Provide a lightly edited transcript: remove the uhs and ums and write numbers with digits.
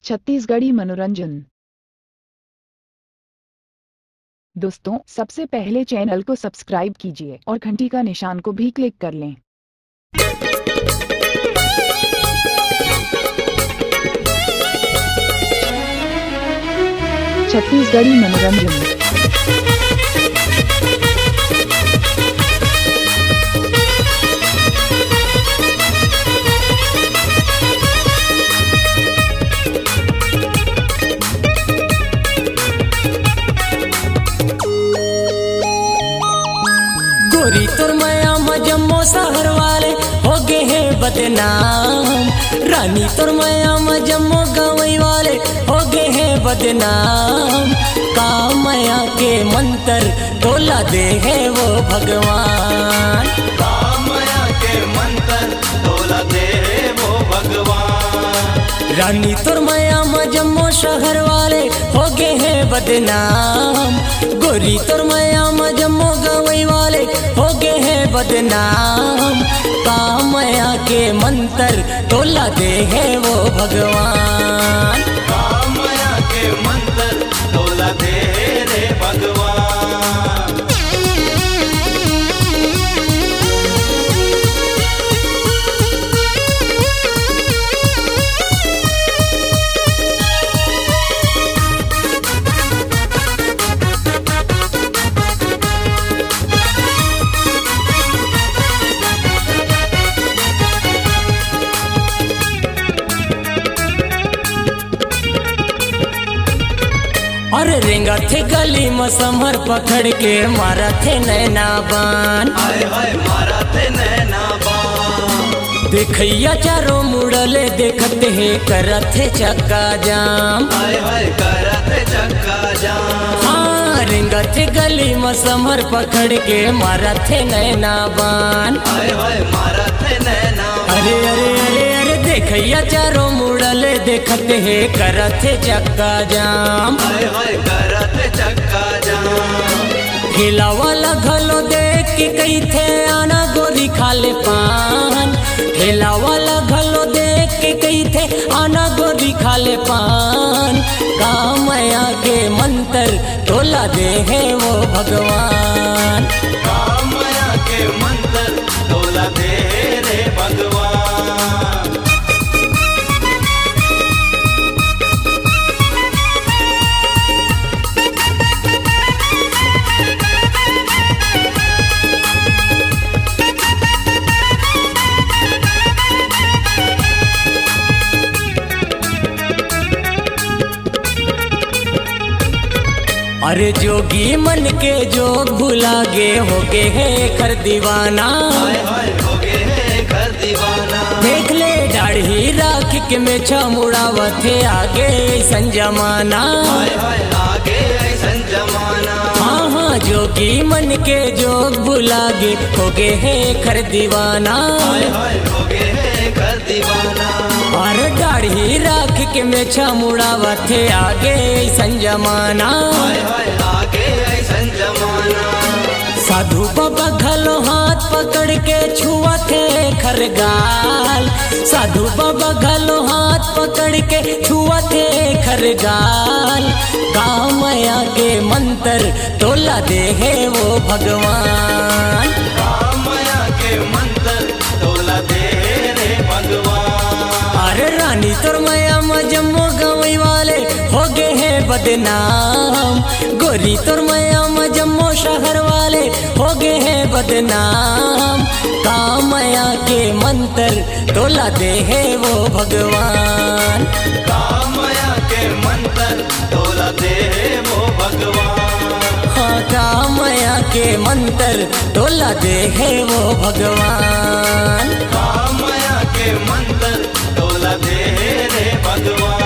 छत्तीसगढ़ी मनोरंजन। दोस्तों, सबसे पहले चैनल को सब्सक्राइब कीजिए और घंटी का निशान को भी क्लिक कर लें। छत्तीसगढ़ी मनोरंजन। गोरी तुर मया जम्मो शहर वाले हो गए हैं बदनाम। रानी तुर मया जम्मो गवई वाले हो गए हैं बदनाम। कामया के मंत्र तोला दे है वो भगवान। कामया के मंत्र तोला दे है वो भगवान। रानी तुर मया जम्मो शहर वाले हो गए हैं बदनाम। गोरी तुर मया जम्मो गवई वाले हो गए हैं बदनाम। कामया के मंत्र तोला दे है वो भगवान। कामया के मंत्र तोला दे रे भगवान। अरे रेंगा थे गली में समर पकड़ के मारा थे नैना बान। हाय हाय मारा थे नैना बान। देखैया चारों मुड़ले देखते है करते चक्का जाम। हाय हाय करते चक्का जाम। हाँ, रेंगा थे गली में समर पकड़ के मारा थे नैना बान। हाय हाय मारा थे नैना। अरे अरे अरे अरे देखैया चारों मुड़ले देखते है करते चक्का जाम। हाय हाय करते चक्का जाम। ठेला वाला घलो देख के कही थे आना गोरी खाले पान। ठेला वाला घलो देख के कही थे आना गोरी खाले पान। कामया के मंत्र तोला दे है वो भगवान। कामया के मंत्र तोला दे रे भगवान। अरे जोगी मन के जोग भुला गे हो गए है कर दीवाना। हाय हाय हो गए हैं घर दीवाना। देख ले दाढ़ी राख के में छमुड़ावा थे आगे ऐसन जमाना। हाय हाय आगे ऐसन जमाना। हाँ हाँ, जोगी मन के जोग भुला गे हो गए है कर दीवाना। हाय हाय हो गए हैं घर दीवाना। और दाढ़ी राख के में छमुड़ावा थे आगे ऐसन जमाना। हाय हाय आगे ऐसन जमाना। साधु बाबा घलो हाथ पकड़ के छुआ थे खरगाल। साधु बाबा घलो हाथ पकड़ के छुआ थे खरगाल। कामया के मंत्र तोला दे है वो भगवान। कामया के मंत्र तोला दे रे भगवान। अरे रानी तुर मया जम्मो गवई वाले हो गए हैं बदनाम। गोरी तुर मया जम्मो शहर वाले हो गए हैं बदनाम। कामया के मंत्र तोला दे है वो भगवान। कामया के मंत्र तोला दे वो भगवान। हाँ, कामया के मंत्र तोला दे है वो भगवान। कामया के मंत्र तोला दे रे भगवान।